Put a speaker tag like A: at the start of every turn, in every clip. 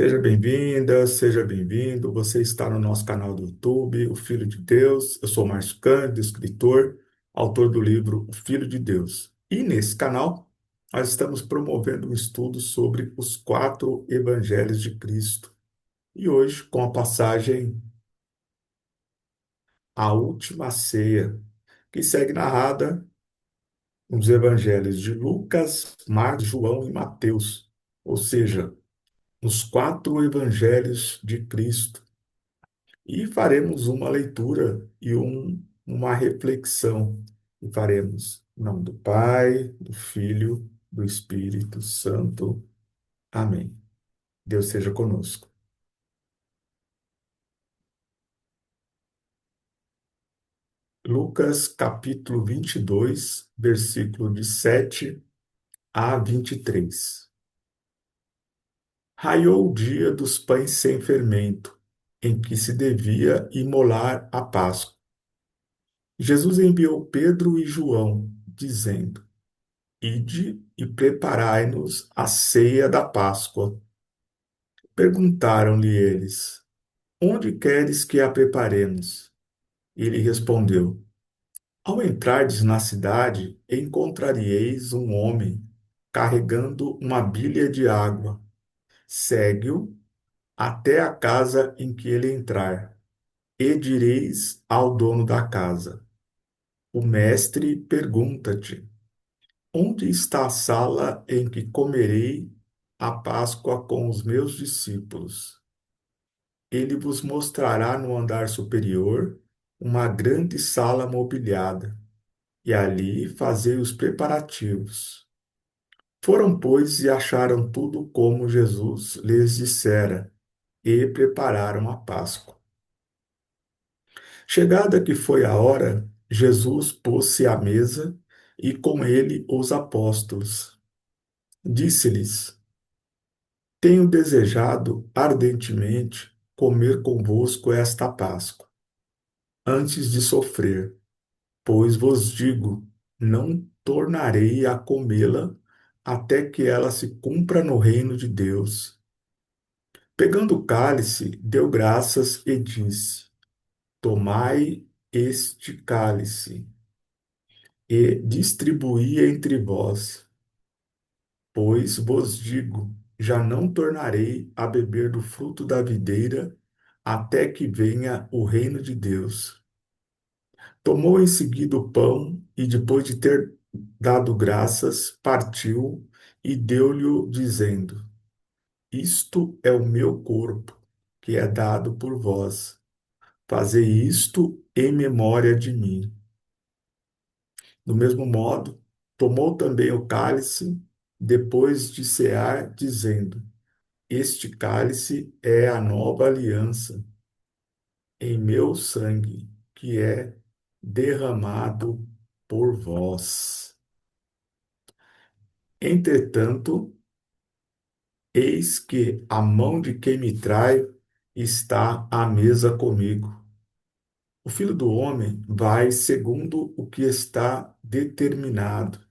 A: Seja bem-vinda, seja bem-vindo. Você está no nosso canal do YouTube, O Filho de Deus. Eu sou Márcio Cândido, escritor, autor do livro O Filho de Deus. E nesse canal, nós estamos promovendo um estudo sobre os quatro evangelhos de Cristo. E hoje, com a passagem A Última Ceia, que segue narrada nos evangelhos de Lucas, Marcos, João e Mateus. Ou seja, os quatro evangelhos de Cristo. E faremos uma leitura e uma reflexão. E faremos em nome do Pai, do Filho, do Espírito Santo. Amém. Deus seja conosco. Lucas capítulo 22, versículo de 7 a 23. Raiou o dia dos pães sem fermento, em que se devia imolar a Páscoa. Jesus enviou Pedro e João, dizendo: Ide e preparai-nos a ceia da Páscoa. Perguntaram-lhe eles: Onde queres que a preparemos? Ele respondeu: Ao entrardes na cidade, encontrareis um homem carregando uma bilha de água. Segue-o até a casa em que ele entrar, e direis ao dono da casa: O mestre pergunta-te: Onde está a sala em que comerei a Páscoa com os meus discípulos? Ele vos mostrará no andar superior uma grande sala mobiliada, e ali fazei os preparativos. Foram, pois, e acharam tudo como Jesus lhes dissera, e prepararam a Páscoa. Chegada que foi a hora, Jesus pôs-se à mesa, e com ele os apóstolos. Disse-lhes: Tenho desejado ardentemente comer convosco esta Páscoa, antes de sofrer, pois vos digo, não tornarei a comê-la até que ela se cumpra no reino de Deus. Pegando o cálice, deu graças e disse: Tomai este cálice e distribuí entre vós, pois vos digo, já não tornarei a beber do fruto da videira até que venha o reino de Deus. Tomou em seguida o pão e, depois de ter dado graças, partiu e deu-lhe, dizendo: Isto é o meu corpo, que é dado por vós. Fazei isto em memória de mim. Do mesmo modo, tomou também o cálice, depois de cear, dizendo: Este cálice é a nova aliança em meu sangue, que é derramado por vós. Entretanto, eis que a mão de quem me trai está à mesa comigo. O Filho do Homem vai segundo o que está determinado,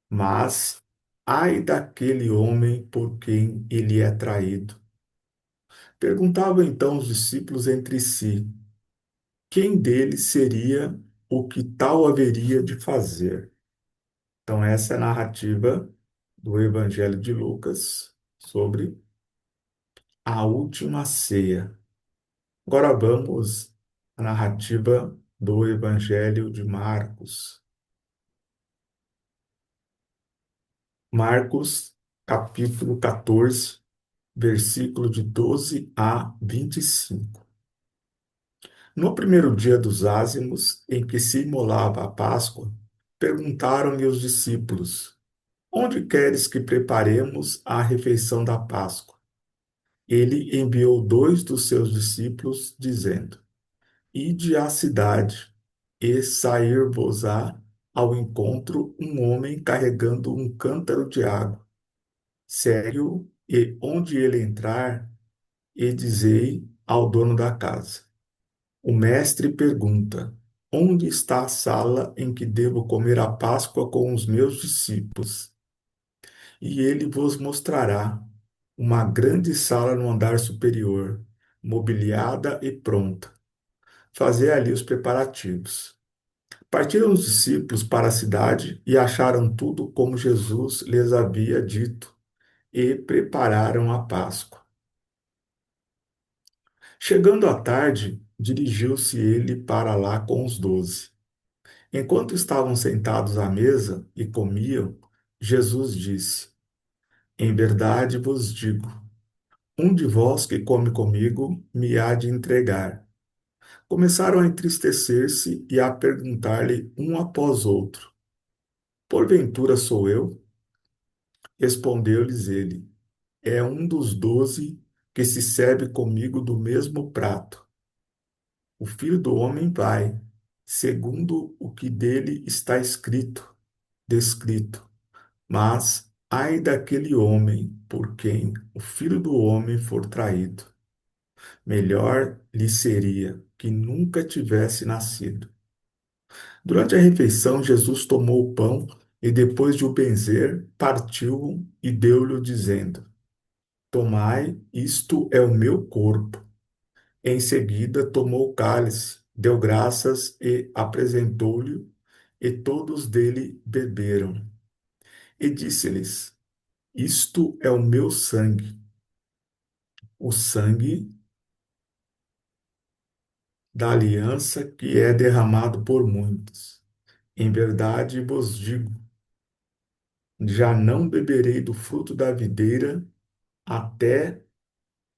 A: mas ai daquele homem por quem ele é traído. Perguntavam então os discípulos entre si: quem deles seria o que tal haveria de fazer? Então, essa é a narrativa do Evangelho de Lucas sobre a última ceia. Agora vamos à narrativa do Evangelho de Marcos. Marcos, capítulo 14, versículo de 12 a 25. No primeiro dia dos ázimos, em que se imolava a Páscoa, perguntaram-lhe os discípulos: Onde queres que preparemos a refeição da Páscoa? Ele enviou dois dos seus discípulos, dizendo: Ide à cidade, e sair-vos-á ao encontro um homem carregando um cântaro de água. Segue-o, e onde ele entrar, e dizei ao dono da casa: O mestre pergunta: Onde está a sala em que devo comer a Páscoa com os meus discípulos? E ele vos mostrará. uma grande sala no andar superior, mobiliada e pronta. Fazer ali os preparativos. Partiram os discípulos para a cidade e acharam tudo como Jesus lhes havia dito e prepararam a Páscoa. Chegando à tarde, dirigiu-se ele para lá com os 12. Enquanto estavam sentados à mesa e comiam, Jesus disse: Em verdade vos digo, um de vós que come comigo me há de entregar. Começaram a entristecer-se e a perguntar-lhe um após outro: Porventura sou eu? Respondeu-lhes ele: É um dos 12 que se serve comigo do mesmo prato. O Filho do Homem vai, segundo o que dele está descrito. Mas ai daquele homem por quem o Filho do Homem for traído. Melhor lhe seria que nunca tivesse nascido. Durante a refeição, Jesus tomou o pão e, depois de o benzer, partiu-o e deu-lhe, dizendo: Tomai, isto é o meu corpo. Em seguida, tomou o cálice, deu graças e apresentou-lhe, e todos dele beberam. E disse-lhes: Isto é o meu sangue, o sangue da aliança que é derramado por muitos. Em verdade vos digo, já não beberei do fruto da videira até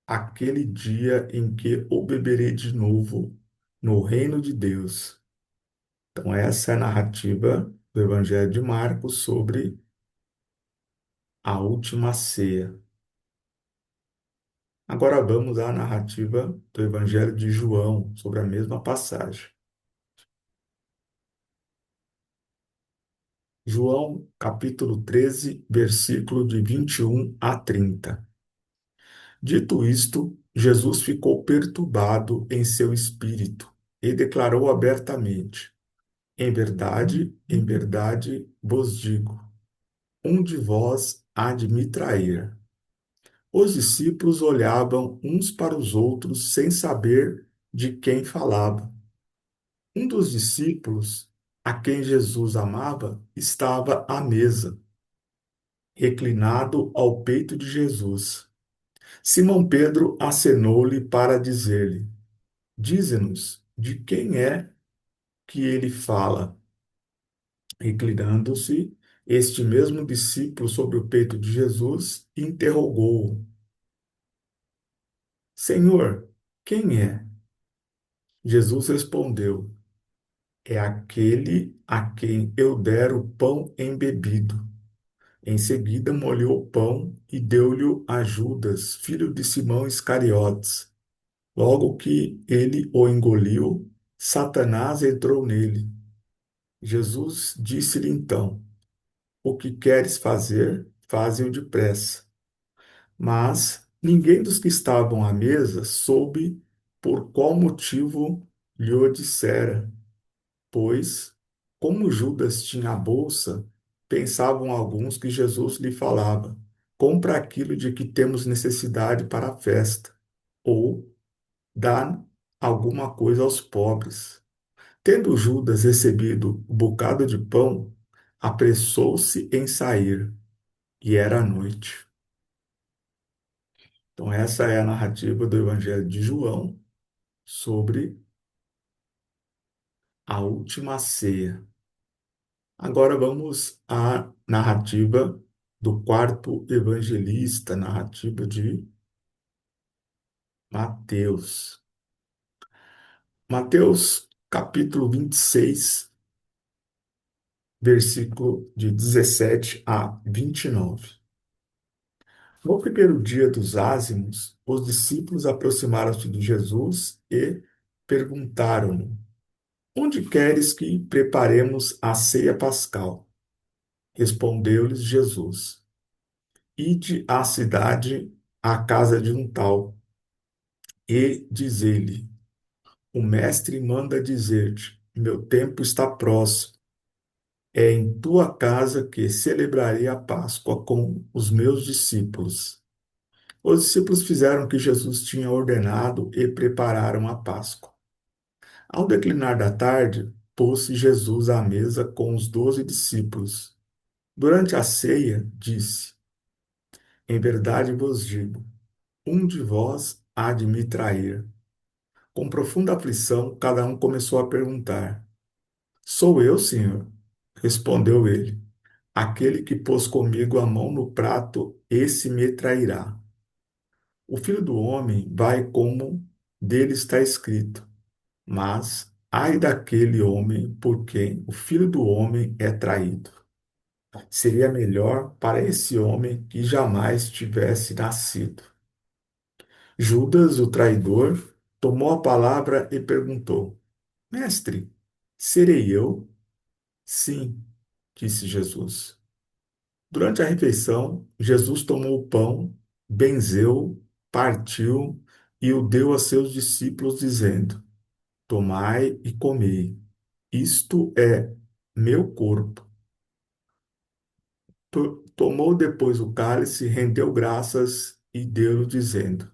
A: aquele dia em que o beberei de novo no reino de Deus. Então, essa é a narrativa do Evangelho de Marcos sobre a última ceia. Agora vamos à narrativa do Evangelho de João sobre a mesma passagem. João, capítulo 13, versículo de 21 a 30. Dito isto, Jesus ficou perturbado em seu espírito e declarou abertamente: em verdade vos digo, um de vós há de me trair. Os discípulos olhavam uns para os outros sem saber de quem falava. Um dos discípulos, a quem Jesus amava, estava à mesa, reclinado ao peito de Jesus. Simão Pedro acenou-lhe para dizer-lhe: Dize-nos de quem é que ele fala. Reclinando-se, este mesmo discípulo sobre o peito de Jesus interrogou-o: Senhor, quem é? Jesus respondeu: É aquele a quem eu der o pão embebido. Em seguida, molhou o pão e deu-lhe a Judas, filho de Simão Iscariotes. Logo que ele o engoliu, Satanás entrou nele. Jesus disse-lhe então: O que queres fazer, faze-o depressa. Mas ninguém dos que estavam à mesa soube por qual motivo lhe o dissera, pois, como Judas tinha a bolsa, pensavam alguns que Jesus lhe falava: Compra aquilo de que temos necessidade para a festa, ou dá alguma coisa aos pobres. Tendo Judas recebido o bocado de pão, apressou-se em sair, e era noite. Então, essa é a narrativa do Evangelho de João sobre a última ceia. Agora vamos à narrativa do quarto evangelista, narrativa de Mateus. Mateus, capítulo 26, versículo de 17 a 29. No primeiro dia dos ázimos, os discípulos aproximaram-se de Jesus e perguntaram-lhe: Onde queres que preparemos a ceia pascal? Respondeu-lhes Jesus: Ide à cidade, à casa de um tal, e diz-lhe: O mestre manda dizer-te: Meu tempo está próximo. É em tua casa que celebrarei a Páscoa com os meus discípulos. Os discípulos fizeram o que Jesus tinha ordenado e prepararam a Páscoa. Ao declinar da tarde, pôs-se Jesus à mesa com os 12 discípulos. Durante a ceia, disse: Em verdade vos digo, um de vós há de me trair. Com profunda aflição, cada um começou a perguntar: Sou eu, Senhor? Respondeu ele: Aquele que pôs comigo a mão no prato, esse me trairá. O filho do homem vai como dele está escrito, mas ai daquele homem por quem o filho do homem é traído. Seria melhor para esse homem que jamais tivesse nascido. Judas, o traidor, tomou a palavra e perguntou: Mestre, serei eu? Sim, disse Jesus. Durante a refeição, Jesus tomou o pão, benzeu, partiu e o deu a seus discípulos, dizendo: Tomai e comei. Isto é meu corpo. Tomou depois o cálice, rendeu graças e deu-lhe, dizendo: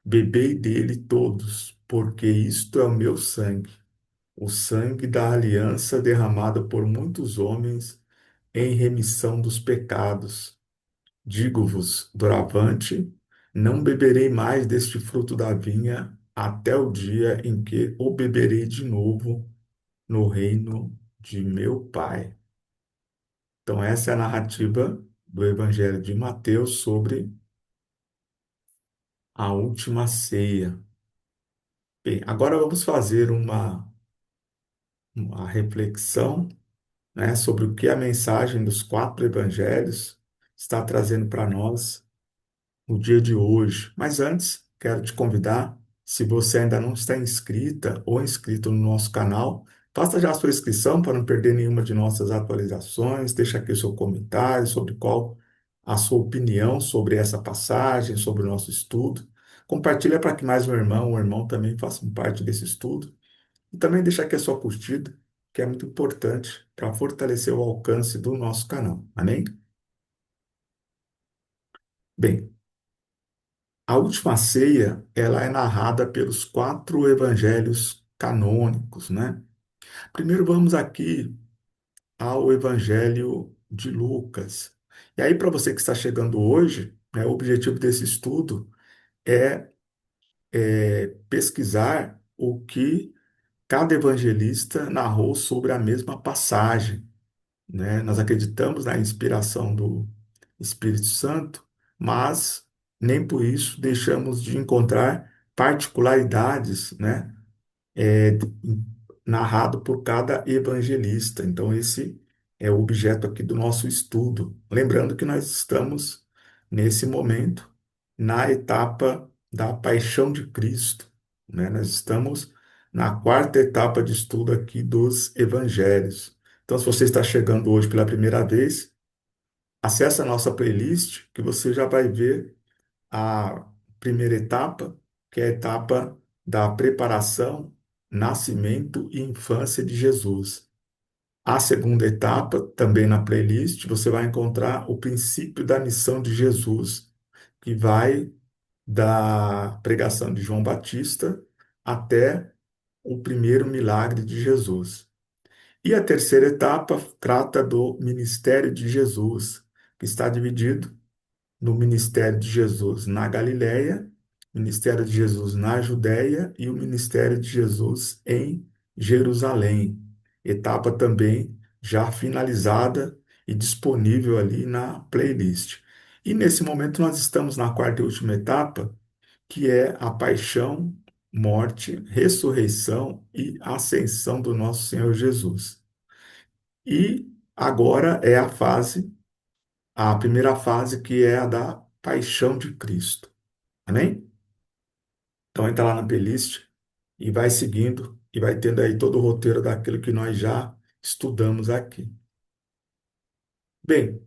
A: Bebei dele todos, porque isto é o meu sangue, o sangue da aliança derramada por muitos homens em remissão dos pecados. Digo-vos, doravante, não beberei mais deste fruto da vinha até o dia em que o beberei de novo no reino de meu Pai. Então, essa é a narrativa do Evangelho de Mateus sobre a última ceia. Bem, agora vamos fazer uma reflexão, né, sobre o que a mensagem dos quatro evangelhos está trazendo para nós no dia de hoje. Mas antes, quero te convidar, se você ainda não está inscrita ou inscrito no nosso canal, faça já a sua inscrição para não perder nenhuma de nossas atualizações. Deixa aqui o seu comentário sobre qual a sua opinião sobre essa passagem, sobre o nosso estudo. Compartilha para que mais um irmão ou irmão também façam parte desse estudo. E também deixa aqui a sua curtida, que é muito importante para fortalecer o alcance do nosso canal. Amém? Bem, a última ceia, ela é narrada pelos quatro evangelhos canônicos, né? Primeiro vamos aqui ao Evangelho de Lucas. E aí, para você que está chegando hoje, né, o objetivo desse estudo é, pesquisar o que cada evangelista narrou sobre a mesma passagem, né? Nós acreditamos na inspiração do Espírito Santo, mas nem por isso deixamos de encontrar particularidades, né? é, Narrado por cada evangelista. Então, esse é o objeto aqui do nosso estudo. Lembrando que nós estamos, nesse momento, na etapa da paixão de Cristo, né? Nós estamos na quarta etapa de estudo aqui dos evangelhos. Então, se você está chegando hoje pela primeira vez, acesse a nossa playlist, que você já vai ver a primeira etapa, que é a etapa da preparação, nascimento e infância de Jesus. A segunda etapa, também na playlist, você vai encontrar o princípio da missão de Jesus, que vai da pregação de João Batista até o primeiro milagre de Jesus. E a terceira etapa trata do ministério de Jesus, que está dividido no ministério de Jesus na Galiléia, ministério de Jesus na Judéia e o ministério de Jesus em Jerusalém. Etapa também já finalizada e disponível ali na playlist. E nesse momento nós estamos na quarta e última etapa, que é a paixão, morte, ressurreição e ascensão do nosso Senhor Jesus. E agora é a primeira fase, que é a da paixão de Cristo. Amém? Então entra lá na playlist e vai seguindo e vai tendo aí todo o roteiro daquilo que nós já estudamos aqui. Bem,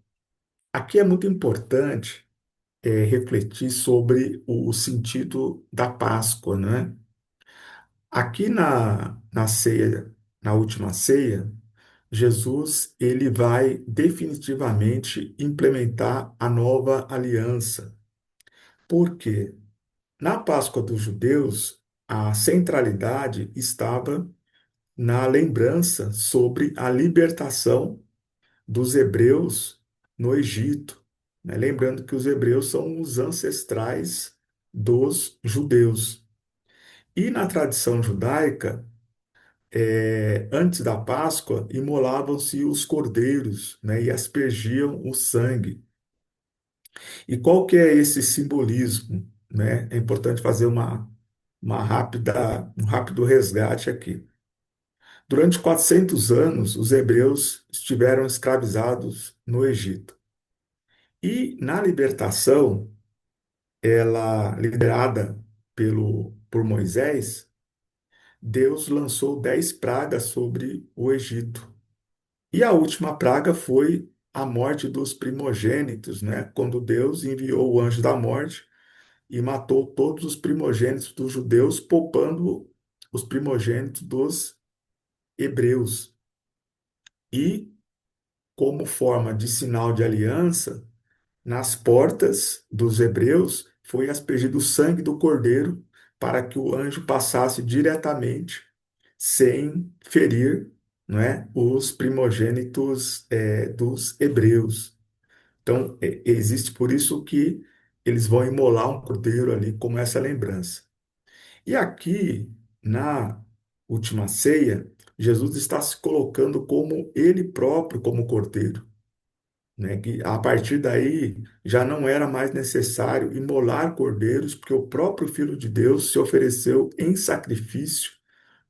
A: aqui é muito importante refletir sobre o sentido da Páscoa, né? Aqui na ceia, na última ceia, Jesus ele vai definitivamente implementar a nova aliança. Por quê? Na Páscoa dos judeus, a centralidade estava na lembrança sobre a libertação dos hebreus no Egito, né? Lembrando que os hebreus são os ancestrais dos judeus. E na tradição judaica, antes da Páscoa, imolavam-se os cordeiros, né? E aspergiam o sangue. E qual que é esse simbolismo, né? É importante fazer um rápido resgate aqui. Durante 400 anos, os hebreus estiveram escravizados no Egito. E na libertação, ela liderada por Moisés, Deus lançou 10 pragas sobre o Egito. E a última praga foi a morte dos primogênitos, né? Quando Deus enviou o anjo da morte e matou todos os primogênitos dos judeus, poupando os primogênitos dos hebreus. E, como forma de sinal de aliança, nas portas dos hebreus foi aspergido o sangue do cordeiro para que o anjo passasse diretamente, sem ferir, não é, os primogênitos dos hebreus. Então, existe por isso que eles vão imolar um cordeiro ali como essa lembrança. E aqui, na última ceia, Jesus está se colocando como ele próprio, como cordeiro, né? Que a partir daí já não era mais necessário imolar cordeiros, porque o próprio Filho de Deus se ofereceu em sacrifício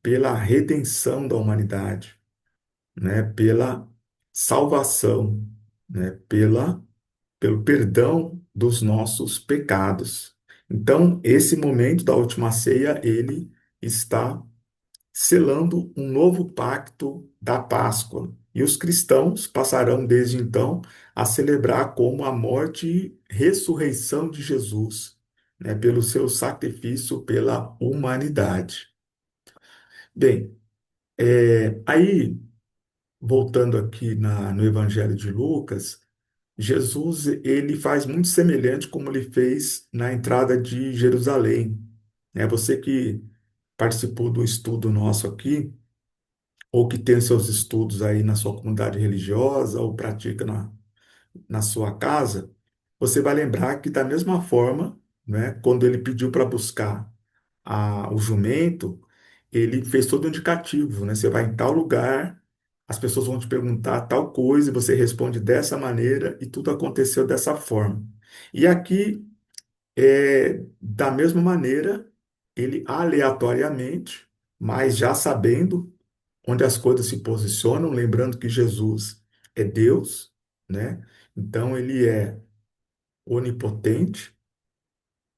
A: pela redenção da humanidade, né? Pela salvação, né? Pelo perdão dos nossos pecados. Então, esse momento da última ceia, ele está selando um novo pacto da Páscoa. E os cristãos passarão desde então a celebrar como a morte e ressurreição de Jesus, né, pelo seu sacrifício pela humanidade. Bem, aí, voltando aqui no Evangelho de Lucas, Jesus ele faz muito semelhante como ele fez na entrada de Jerusalém. Né? Você que participou do estudo nosso aqui, ou que tem seus estudos aí na sua comunidade religiosa, ou pratica na sua casa, você vai lembrar que da mesma forma, né, quando ele pediu para buscar o jumento, ele fez todo um indicativo, né? Você vai em tal lugar, as pessoas vão te perguntar tal coisa, e você responde dessa maneira, e tudo aconteceu dessa forma. E aqui, da mesma maneira, ele aleatoriamente, mas já sabendo onde as coisas se posicionam, lembrando que Jesus é Deus, né? Então ele é onipotente,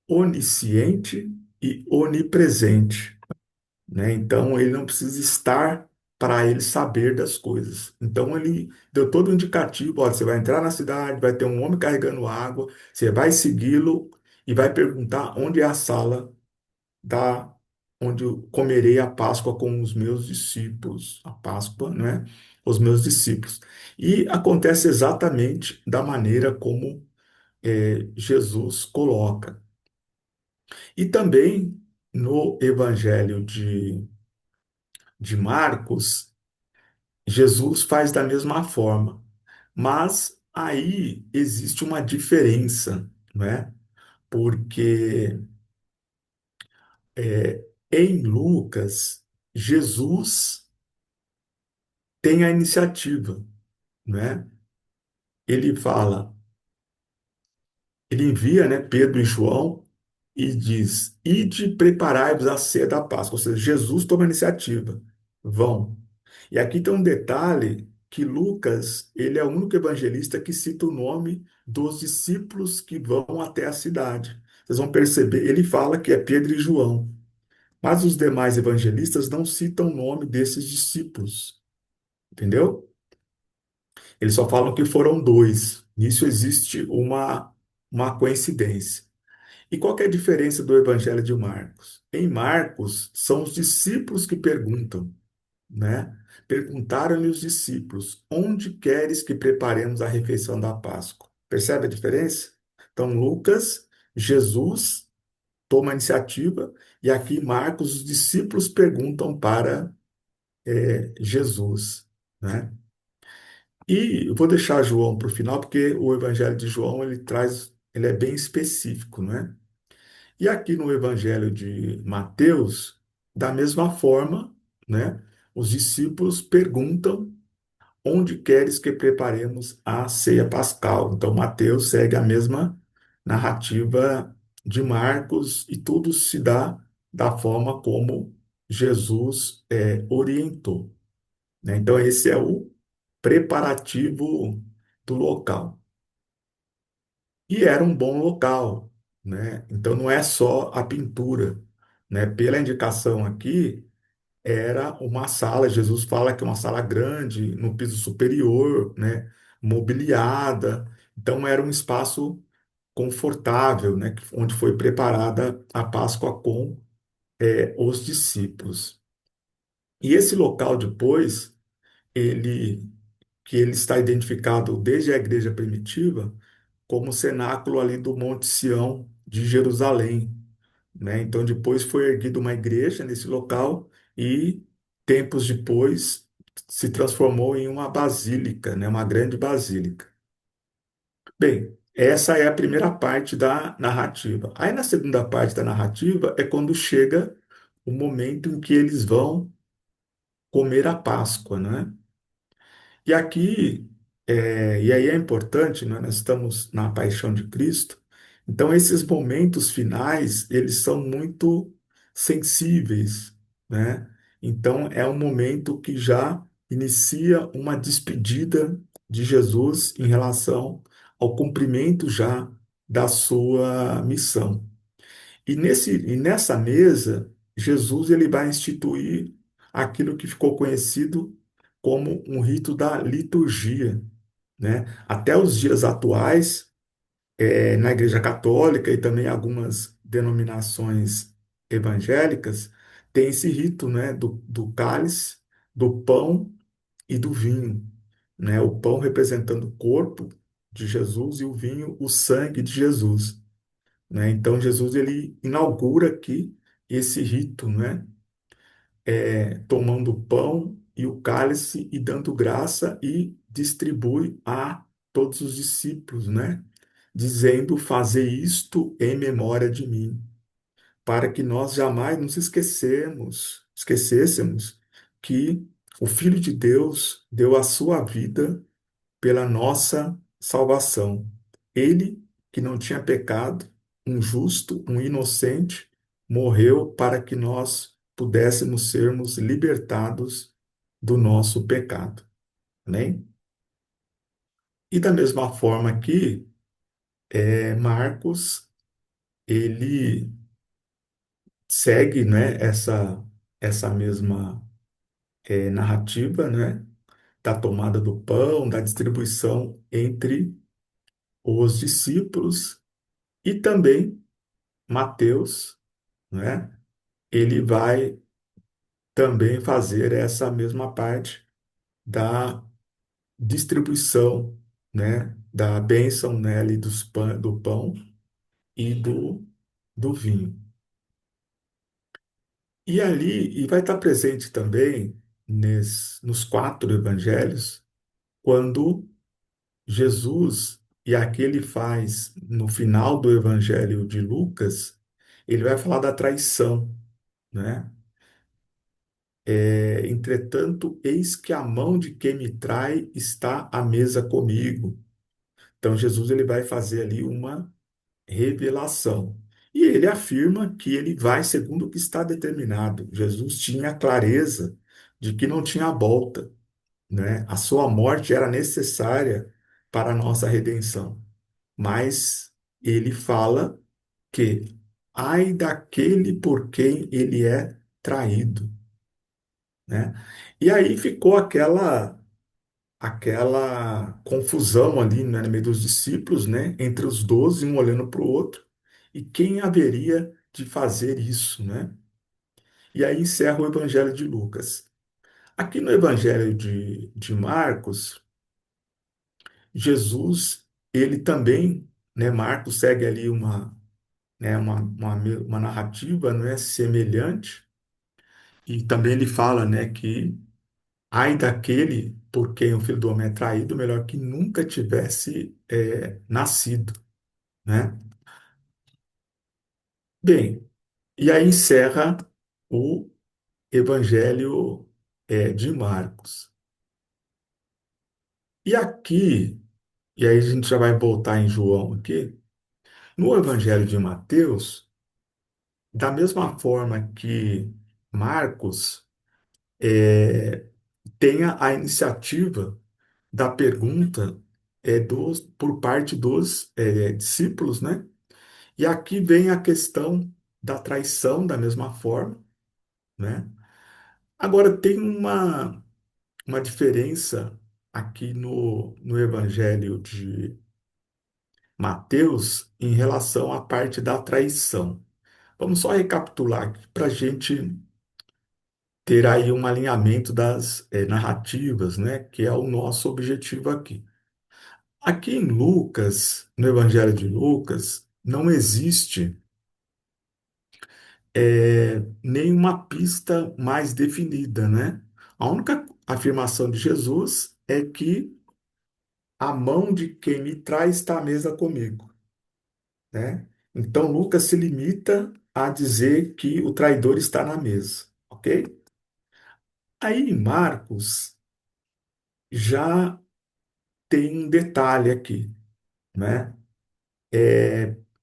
A: onisciente e onipresente, né? Então ele não precisa estar para ele saber das coisas. Então ele deu todo o indicativo, olha, você vai entrar na cidade, vai ter um homem carregando água, você vai segui-lo e vai perguntar onde é a sala da onde eu comerei a Páscoa com os meus discípulos. A Páscoa, né? Os meus discípulos. E acontece exatamente da maneira como Jesus coloca. E também no Evangelho de Marcos, Jesus faz da mesma forma. Mas aí existe uma diferença, né? Porque em Lucas, Jesus tem a iniciativa, né? Ele fala, ele envia, né, Pedro e João e diz: Ide, preparai-vos a ceia da Páscoa. Ou seja, Jesus toma a iniciativa. Vão. E aqui tem um detalhe que Lucas, ele é o único evangelista que cita o nome dos discípulos que vão até a cidade. Vocês vão perceber, ele fala que é Pedro e João, mas os demais evangelistas não citam o nome desses discípulos, entendeu? Eles só falam que foram dois. Nisso existe uma coincidência. E qual que é a diferença do Evangelho de Marcos? Em Marcos, são os discípulos que perguntam, né? Perguntaram-lhe os discípulos: onde queres que preparemos a refeição da Páscoa? Percebe a diferença? Então, Lucas Jesus toma a iniciativa e aqui Marcos, os discípulos perguntam para Jesus, né? E eu vou deixar João para o final, porque o Evangelho de João ele é bem específico, né? E aqui no Evangelho de Mateus, da mesma forma, né? Os discípulos perguntam onde queres que preparemos a ceia pascal. Então, Mateus segue a mesma narrativa de Marcos e tudo se dá da forma como Jesus orientou, né? Então, esse é o preparativo do local. E era um bom local, né? Então, não é só a pintura, né? Pela indicação aqui, era uma sala, Jesus fala que é uma sala grande, no piso superior, né, mobiliada. Então era um espaço confortável, né, onde foi preparada a Páscoa com os discípulos. E esse local depois, ele que ele está identificado desde a igreja primitiva como o cenáculo ali do Monte Sião de Jerusalém, né? Então depois foi erguida uma igreja nesse local e tempos depois se transformou em uma basílica, né? Uma grande basílica. Bem, essa é a primeira parte da narrativa. Aí na segunda parte da narrativa é quando chega o momento em que eles vão comer a Páscoa, né? E aqui, e aí é importante, né? Nós estamos na Paixão de Cristo, então esses momentos finais, eles são muito sensíveis, né? Então é um momento que já inicia uma despedida de Jesus em relação ao cumprimento já da sua missão. E nessa mesa, Jesus ele vai instituir aquilo que ficou conhecido como um rito da liturgia, né? Até os dias atuais, na Igreja Católica e também algumas denominações evangélicas, tem esse rito, né, do cálice, do pão e do vinho, né? O pão representando o corpo de Jesus e o vinho, o sangue de Jesus, né? Então Jesus ele inaugura aqui esse rito, né? Tomando o pão e o cálice e dando graça e distribui a todos os discípulos, né? Dizendo: fazer isto em memória de mim, para que nós jamais nos esquecêssemos que o Filho de Deus deu a sua vida pela nossa salvação. Ele, que não tinha pecado, um justo, um inocente, morreu para que nós pudéssemos sermos libertados do nosso pecado. Amém? E da mesma forma que Marcos, ele segue, né, essa mesma narrativa, né, da tomada do pão, da distribuição entre os discípulos e também Mateus, né? Ele vai também fazer essa mesma parte da distribuição, né? Da bênção, né? Ali do pão e do vinho. E ali, e vai estar presente também nos quatro evangelhos, quando Jesus, e aqui ele faz no final do evangelho de Lucas, ele vai falar da traição, né? Entretanto, eis que a mão de quem me trai está à mesa comigo. Então, Jesus ele vai fazer ali uma revelação. E ele afirma que ele vai segundo o que está determinado. Jesus tinha clareza de que não tinha volta, né? A sua morte era necessária para a nossa redenção. Mas ele fala que ai daquele por quem ele é traído, né? E aí ficou aquela confusão ali, né, no meio dos discípulos, né, entre os 12, um olhando para o outro, e quem haveria de fazer isso, né? E aí encerra o Evangelho de Lucas. Aqui no Evangelho de Marcos, Jesus, ele também, né, Marcos segue ali né, uma narrativa, não é, semelhante, e também ele fala, né, que ai daquele por quem o Filho do Homem é traído, melhor que nunca tivesse nascido, né? Bem, e aí encerra o Evangelho de Marcos. E aqui, e aí a gente já vai voltar em João aqui, no Evangelho de Mateus, da mesma forma que Marcos tenha a iniciativa da pergunta por parte dos discípulos, né? E aqui vem a questão da traição da mesma forma, né? Agora tem uma diferença aqui no Evangelho de Mateus em relação à parte da traição. Vamos só recapitular aqui para a gente ter aí um alinhamento das narrativas, né? Que é o nosso objetivo aqui. Aqui em Lucas, no Evangelho de Lucas, não existe nenhuma pista mais definida, né? A única afirmação de Jesus é que a mão de quem me trai está à mesa comigo, né? Então Lucas se limita a dizer que o traidor está na mesa, ok? Aí em Marcos já tem um detalhe aqui, né?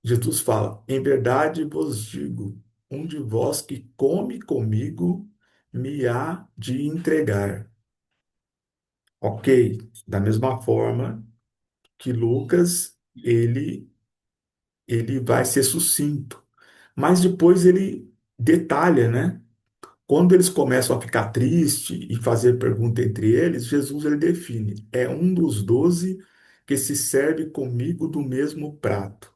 A: Jesus fala: em verdade vos digo, um de vós que come comigo me há de entregar. Ok, da mesma forma que Lucas, ele vai ser sucinto, mas depois ele detalha, né? Quando eles começam a ficar tristes e fazer pergunta entre eles, Jesus ele define: é um dos 12 que se serve comigo do mesmo prato.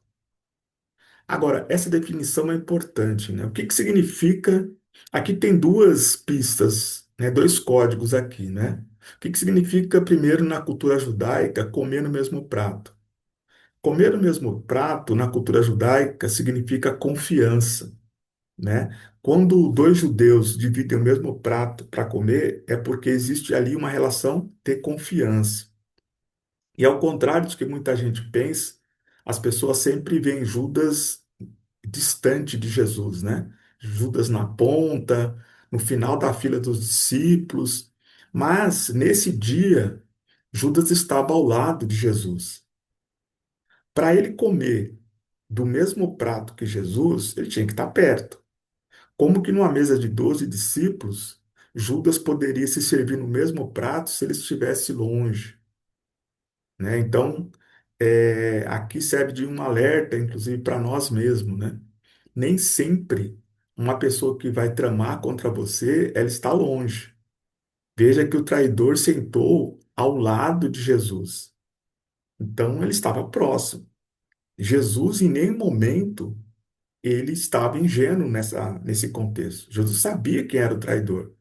A: Agora, essa definição é importante, né? O que que significa? Aqui tem duas pistas, né? Dois códigos aqui, né? O que que significa, primeiro, na cultura judaica, comer no mesmo prato? Comer no mesmo prato, na cultura judaica, significa confiança, né? Quando dois judeus dividem o mesmo prato para comer, é porque existe ali uma relação de confiança. E ao contrário do que muita gente pensa, as pessoas sempre veem Judas distante de Jesus, né? Judas na ponta, no final da fila dos discípulos. Mas nesse dia, Judas estava ao lado de Jesus. Para ele comer do mesmo prato que Jesus, ele tinha que estar perto. Como que numa mesa de 12 discípulos, Judas poderia se servir no mesmo prato se ele estivesse longe, né? Então, aqui serve de um alerta, inclusive, para nós mesmos, né? Nem sempre uma pessoa que vai tramar contra você, ela está longe. Veja que o traidor sentou ao lado de Jesus. Então, ele estava próximo. Jesus, em nenhum momento, ele estava ingênuo nesse contexto. Jesus sabia quem era o traidor.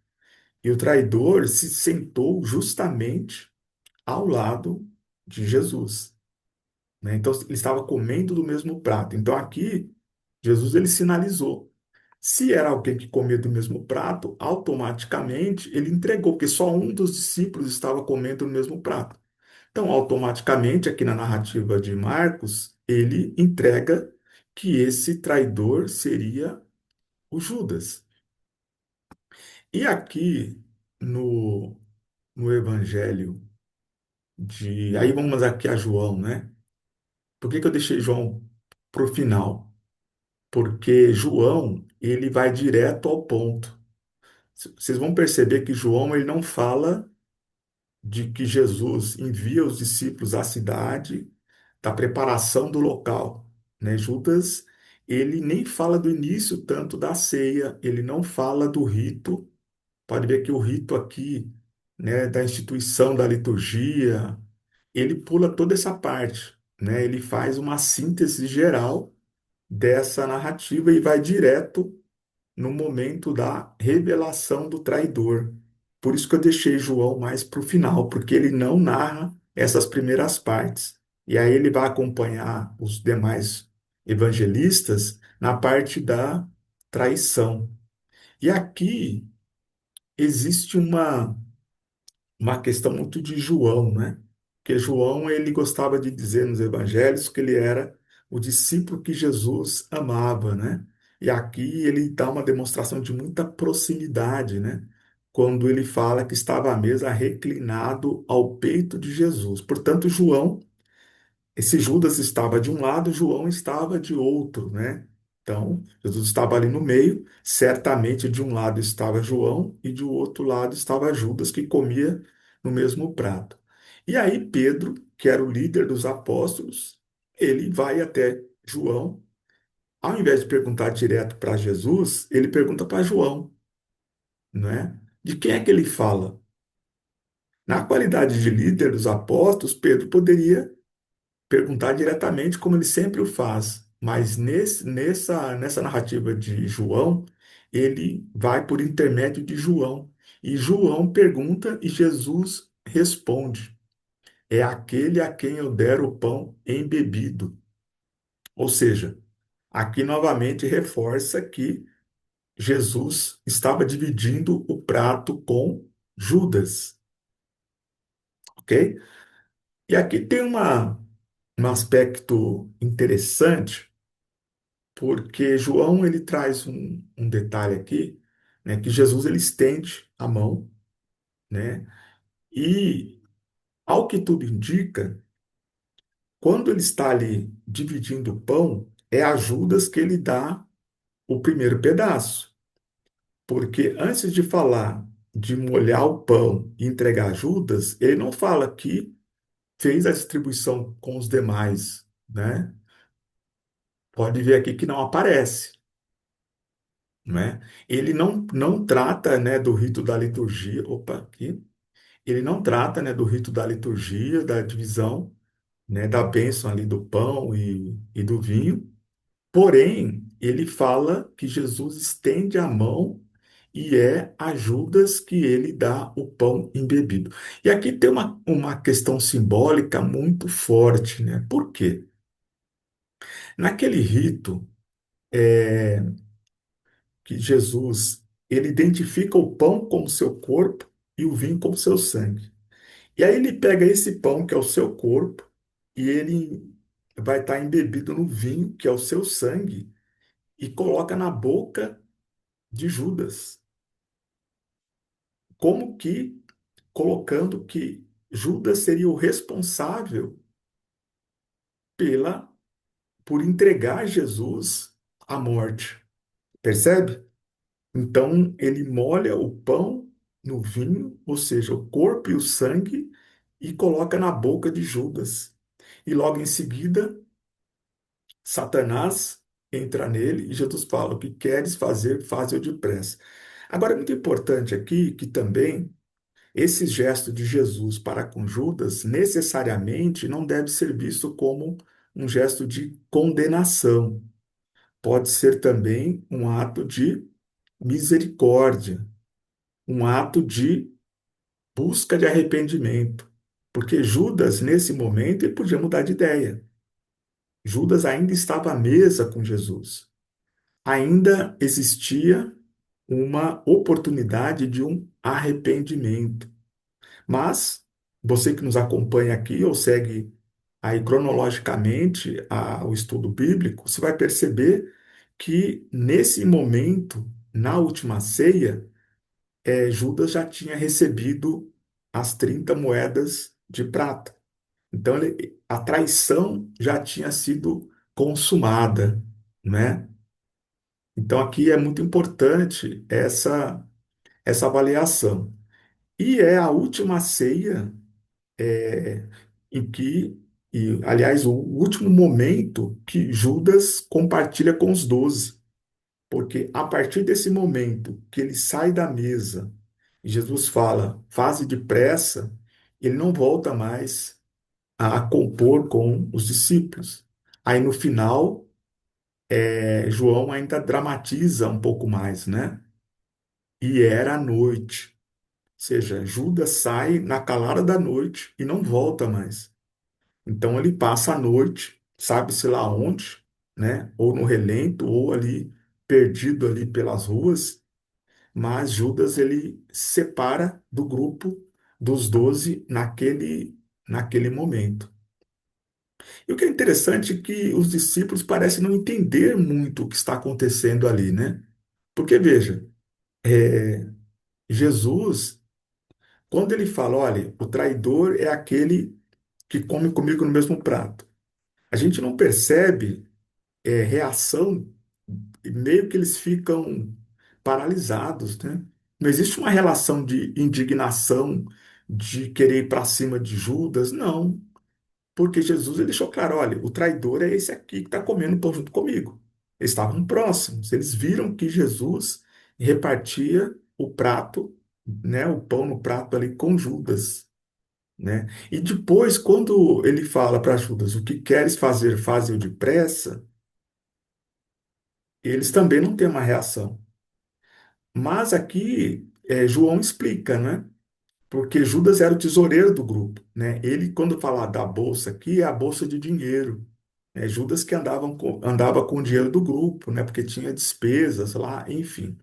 A: E o traidor se sentou justamente ao lado de Jesus, né? Então, ele estava comendo do mesmo prato. Então, aqui, Jesus ele sinalizou. Se era alguém que comia do mesmo prato, automaticamente ele entregou, porque só um dos discípulos estava comendo do mesmo prato. Então, automaticamente, aqui na narrativa de Marcos, ele entrega que esse traidor seria o Judas. E aqui no, no Evangelho de. Aí vamos aqui a João, né? Por que que eu deixei João para o final? Porque João, ele vai direto ao ponto. Vocês vão perceber que João, ele não fala de que Jesus envia os discípulos à cidade, da preparação do local, né? Judas, ele nem fala do início tanto da ceia, ele não fala do rito. Pode ver que o rito aqui, né, da instituição da liturgia, ele pula toda essa parte, né? Ele faz uma síntese geral dessa narrativa e vai direto no momento da revelação do traidor. Por isso que eu deixei João mais para o final, porque ele não narra essas primeiras partes. E aí ele vai acompanhar os demais evangelistas na parte da traição. E aqui existe uma questão muito de João, né? Porque João, ele gostava de dizer nos evangelhos que ele era o discípulo que Jesus amava, né? E aqui ele dá uma demonstração de muita proximidade, né? Quando ele fala que estava à mesa reclinado ao peito de Jesus. Portanto, João, esse Judas estava de um lado, João estava de outro, né? Então, Jesus estava ali no meio, certamente de um lado estava João e de outro lado estava Judas, que comia no mesmo prato. E aí Pedro, que era o líder dos apóstolos, ele vai até João, ao invés de perguntar direto para Jesus, ele pergunta para João, né? De quem é que ele fala? Na qualidade de líder dos apóstolos, Pedro poderia perguntar diretamente, como ele sempre o faz. Mas nessa narrativa de João, ele vai por intermédio de João. E João pergunta e Jesus responde: é aquele a quem eu der o pão embebido. Ou seja, aqui novamente reforça que Jesus estava dividindo o prato com Judas, ok? E aqui tem um aspecto interessante, porque João ele traz um detalhe aqui, né, que Jesus ele estende a mão, né, e ao que tudo indica, quando ele está ali dividindo o pão, é a Judas que ele dá o primeiro pedaço, porque antes de falar de molhar o pão e entregar a Judas, ele não fala que fez a distribuição com os demais, né? Pode ver aqui que não aparece. Né? Ele não trata, né, do rito da liturgia, opa, aqui. Ele não trata, né, do rito da liturgia, da divisão, né, da bênção ali do pão e do vinho. Porém, ele fala que Jesus estende a mão e é a Judas que ele dá o pão embebido. E aqui tem uma questão simbólica muito forte, né? Por quê? Naquele rito, é, que Jesus ele identifica o pão como seu corpo e o vinho como seu sangue. E aí ele pega esse pão, que é o seu corpo, e ele vai estar embebido no vinho, que é o seu sangue, e coloca na boca de Judas. Como que colocando que Judas seria o responsável pela por entregar Jesus à morte. Percebe? Então, ele molha o pão no vinho, ou seja, o corpo e o sangue, e coloca na boca de Judas. E logo em seguida, Satanás entra nele e Jesus fala: o que queres fazer, faz-o depressa. Agora, é muito importante aqui que também esse gesto de Jesus para com Judas necessariamente não deve ser visto como um gesto de condenação. Pode ser também um ato de misericórdia, um ato de busca de arrependimento. Porque Judas, nesse momento, ele podia mudar de ideia. Judas ainda estava à mesa com Jesus. Ainda existia uma oportunidade de um arrependimento. Mas você que nos acompanha aqui ou segue aí cronologicamente o estudo bíblico, você vai perceber que nesse momento, na última ceia, Judas já tinha recebido as 30 moedas de prata. Então, a traição já tinha sido consumada, né? Então, aqui é muito importante essa avaliação. E é a última ceia em que, aliás, o último momento que Judas compartilha com os 12. Porque a partir desse momento que ele sai da mesa e Jesus fala, faze depressa, ele não volta mais a compor com os discípulos. Aí no final, João ainda dramatiza um pouco mais, né? E era a noite. Ou seja, Judas sai na calada da noite e não volta mais. Então ele passa a noite, sabe-se lá onde, né? Ou no relento, ou ali perdido ali pelas ruas, mas Judas ele separa do grupo dos 12 naquele momento. E o que é interessante é que os discípulos parecem não entender muito o que está acontecendo ali, né? Porque veja, Jesus, quando ele fala, olha, o traidor é aquele que come comigo no mesmo prato, a gente não percebe reação, meio que eles ficam paralisados, né? Não existe uma relação de indignação, de querer ir para cima de Judas, não. Porque Jesus ele deixou claro, olha, o traidor é esse aqui que está comendo pão junto comigo. Eles estavam próximos, eles viram que Jesus repartia o prato, né, o pão no prato ali com Judas, né? E depois, quando ele fala para Judas, o que queres fazer, faze-o depressa, eles também não têm uma reação. Mas aqui João explica, né? Porque Judas era o tesoureiro do grupo, né? Ele, quando falar da bolsa aqui, é a bolsa de dinheiro. É Judas que andava com o dinheiro do grupo, né? Porque tinha despesas lá, enfim.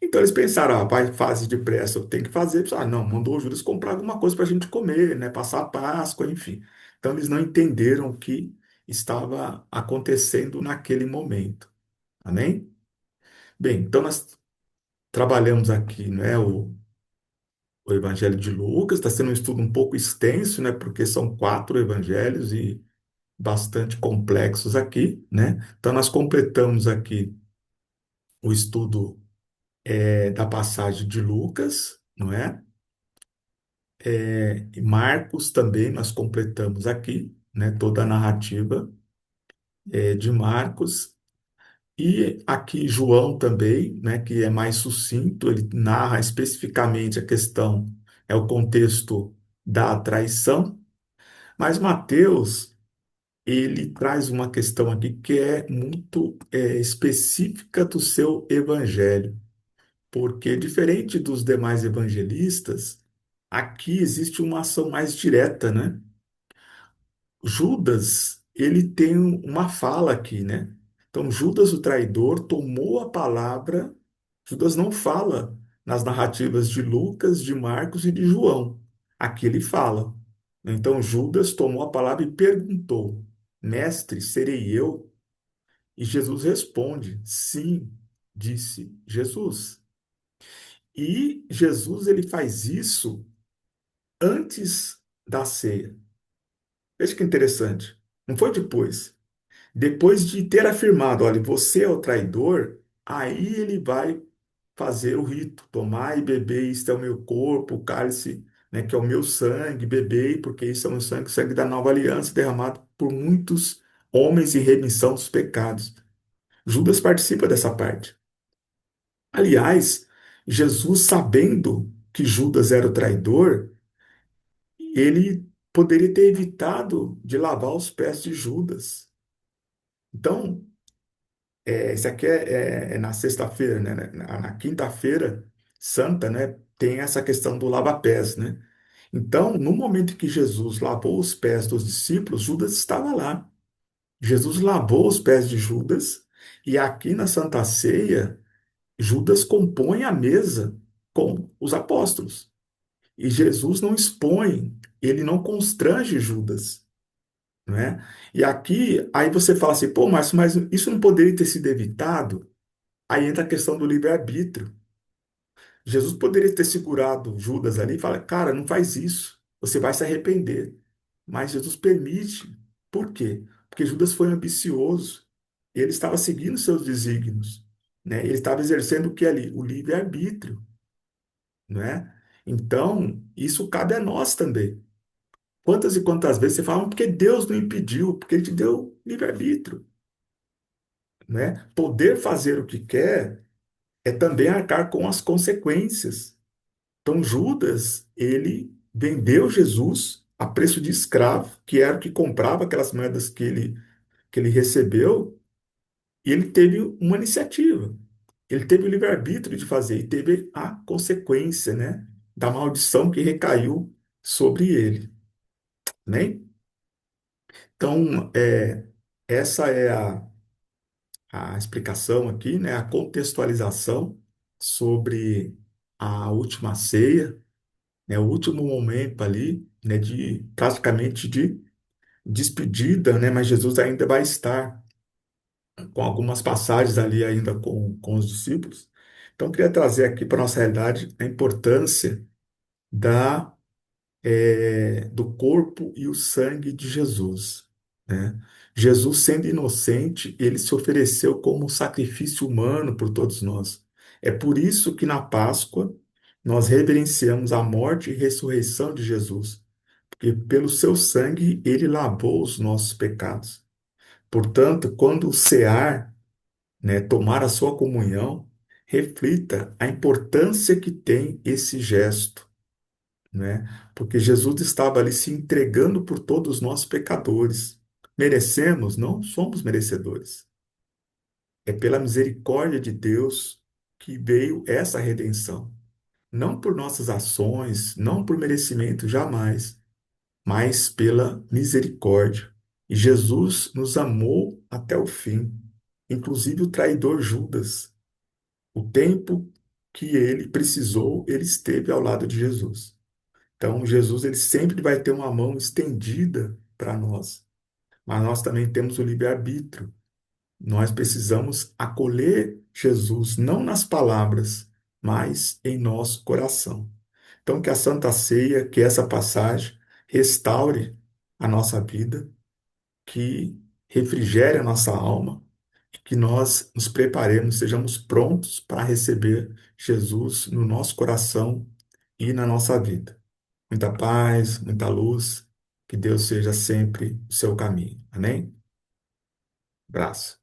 A: Então eles pensaram, vai, fase depressa, eu tenho que fazer. Ah, não, mandou o Judas comprar alguma coisa para a gente comer, né? Passar a Páscoa, enfim. Então eles não entenderam o que estava acontecendo naquele momento. Amém? Bem, então nós trabalhamos aqui, né? O Evangelho de Lucas, está sendo um estudo um pouco extenso, né? Porque são 4 evangelhos e bastante complexos aqui, né? Então, nós completamos aqui o estudo da passagem de Lucas, não é? E Marcos também nós completamos aqui, né? Toda a narrativa de Marcos. E aqui João também, né? Que é mais sucinto, ele narra especificamente a questão, é o contexto da traição. Mas Mateus, ele traz uma questão aqui que é muito específica do seu evangelho, porque diferente dos demais evangelistas, aqui existe uma ação mais direta, né? Judas, ele tem uma fala aqui, né? Então, Judas, o traidor, tomou a palavra. Judas não fala nas narrativas de Lucas, de Marcos e de João. Aqui ele fala. Então, Judas tomou a palavra e perguntou: Mestre, serei eu? E Jesus responde: Sim, disse Jesus. E Jesus ele faz isso antes da ceia. Veja que interessante. Não foi depois. Depois de ter afirmado, olha, você é o traidor, aí ele vai fazer o rito, tomar e beber, isto é o meu corpo, o cálice, né, que é o meu sangue, bebei, porque isso é o sangue, o sangue da nova aliança derramado por muitos homens em remissão dos pecados. Judas participa dessa parte. Aliás, Jesus, sabendo que Judas era o traidor, ele poderia ter evitado de lavar os pés de Judas. Então, isso aqui é na sexta-feira, né? Na quinta-feira santa, né? Tem essa questão do lava-pés, né? Então, no momento em que Jesus lavou os pés dos discípulos, Judas estava lá. Jesus lavou os pés de Judas, e aqui na Santa Ceia, Judas compõe a mesa com os apóstolos. E Jesus não expõe, ele não constrange Judas, né? E aqui, aí você fala assim, pô, mas isso não poderia ter sido evitado? Aí entra a questão do livre-arbítrio. Jesus poderia ter segurado Judas ali e falar, cara, não faz isso, você vai se arrepender. Mas Jesus permite. Por quê? Porque Judas foi ambicioso. Ele estava seguindo seus desígnios, né? Ele estava exercendo o que ali? O livre-arbítrio, né? Então, isso cabe a nós também. Quantas e quantas vezes você fala, porque Deus não impediu, porque Ele te deu livre-arbítrio, né? Poder fazer o que quer é também arcar com as consequências. Então, Judas, ele vendeu Jesus a preço de escravo, que era o que comprava aquelas moedas que ele recebeu, e ele teve uma iniciativa. Ele teve o livre-arbítrio de fazer, e teve a consequência, né, da maldição que recaiu sobre ele, né? Então, essa é a explicação aqui, né, a contextualização sobre a última ceia, né, o último momento ali, né, de praticamente de despedida, né, mas Jesus ainda vai estar com algumas passagens ali ainda com os discípulos. Então, eu queria trazer aqui para a nossa realidade a importância da do corpo e o sangue de Jesus, né? Jesus, sendo inocente, ele se ofereceu como um sacrifício humano por todos nós. É por isso que na Páscoa nós reverenciamos a morte e ressurreição de Jesus, porque pelo seu sangue ele lavou os nossos pecados. Portanto, quando cear, né, tomar a sua comunhão, reflita a importância que tem esse gesto, né? Porque Jesus estava ali se entregando por todos nós pecadores. Merecemos? Não somos merecedores. É pela misericórdia de Deus que veio essa redenção. Não por nossas ações, não por merecimento, jamais, mas pela misericórdia. E Jesus nos amou até o fim, inclusive o traidor Judas. O tempo que ele precisou, ele esteve ao lado de Jesus. Então, Jesus ele sempre vai ter uma mão estendida para nós, mas nós também temos o livre-arbítrio. Nós precisamos acolher Jesus, não nas palavras, mas em nosso coração. Então, que a Santa Ceia, que essa passagem restaure a nossa vida, que refrigere a nossa alma, e que nós nos preparemos, sejamos prontos para receber Jesus no nosso coração e na nossa vida. Muita paz, muita luz, que Deus seja sempre o seu caminho. Amém? Abraço.